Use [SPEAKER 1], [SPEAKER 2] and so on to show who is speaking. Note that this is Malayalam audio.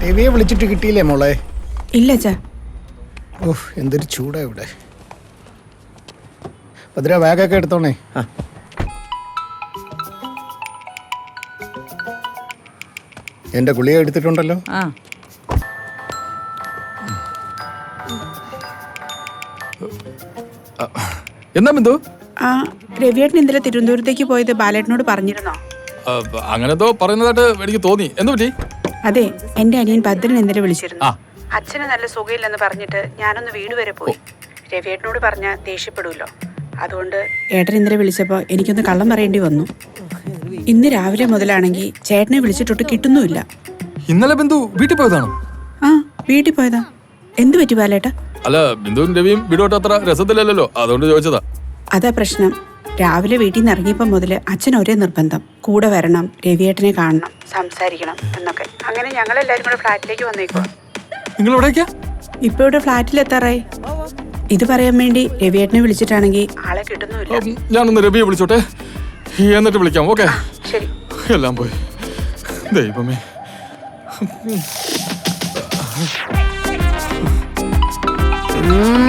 [SPEAKER 1] രവിയെ വിളിച്ചിട്ട് കിട്ടിയില്ലേ മോളെ?
[SPEAKER 2] ഇല്ല അച്ഛാ.
[SPEAKER 1] ഓഹ് എന്തൊരു ചൂടാ ഇവിടെ. ഭദ്ര ബാഗൊക്കെ എടുത്തോണേ. എന്റെ ഗുളിക എടുത്തിട്ടുണ്ടല്ലോ.
[SPEAKER 3] എന്താ ബിന്ദു?
[SPEAKER 2] ആ രവിയേട്ടൻ ഇന്നലെ തിരുവനന്തപുരത്തേക്ക് പോയത് ബാലേട്ടനോട് പറഞ്ഞിരുന്നോ?
[SPEAKER 3] അങ്ങനെന്തോ പറയുന്നതായിട്ട് എനിക്ക് തോന്നി. എന്തു പറ്റി?
[SPEAKER 2] അതെ, എന്റെ അനിയൻ ഭദ്രൻ ഇന്നലെ വിളിച്ചിരുന്നു. അച്ഛന് നല്ല സുഖമില്ലെന്ന് പറഞ്ഞിട്ട് ഞാനൊന്ന് വീട് വരെ പോയി. രവിയേട്ടനോട് പറഞ്ഞ ദേഷ്യപ്പെടൂല്ലോ, അതുകൊണ്ട് ഏട്ടൻ ഇന്നലെ വിളിച്ചപ്പോ എനിക്കൊന്ന് കള്ളം പറയേണ്ടി വന്നു. ഇന്ന് രാവിലെ മുതലാണെങ്കിൽ ചേട്ടനെ വിളിച്ചിട്ടൊട്ട് കിട്ടുന്നുമില്ല.
[SPEAKER 3] ഇന്നലെ ബിന്ദു വീട്ടിൽ പോയതാണോ?
[SPEAKER 2] ആ വീട്ടിൽ പോയതാ. എന്തു പറ്റി ബാലേട്ട?
[SPEAKER 3] അല്ല, ബിന്ദുവും രവിയും വീടോട്ട് അത്ര രസത്തിലല്ലോ, അതുകൊണ്ട് ചോദിച്ചതാ.
[SPEAKER 2] അതാ പ്രശ്നം. രാവിലെ വീട്ടിൽ നിന്ന് ഇറങ്ങിയപ്പോൾ മുതൽ അച്ഛൻ ഒരേ നിർബന്ധം, കൂടെ വരണം, രവിയേട്ടനെ കാണണം, സംസാരിക്കണം എന്നൊക്കെ. അങ്ങനെ ഞങ്ങളെല്ലാരും കൂടെ ഫ്ലാറ്റിലേക്ക് വന്നേക്കുവാ.
[SPEAKER 3] നിങ്ങൾ എവിടേക്കാ?
[SPEAKER 2] ഇപ്പൊ ഇവിടെ ഫ്ലാറ്റിലെത്താറായി. ഇത് പറയാൻ വേണ്ടി രവിയേട്ടനെ വിളിച്ചിട്ടാണെങ്കിൽ ആളെ കിട്ടുന്നുമില്ല.
[SPEAKER 3] ഞാനൊന്ന് രവിയെ വിളിച്ചോട്ടെ, എന്നിട്ട് വിളിക്കാം. ഓക്കെ,
[SPEAKER 2] ശരി.
[SPEAKER 3] എല്ലാം പോയി. ദൈവമേ.
[SPEAKER 1] ഉം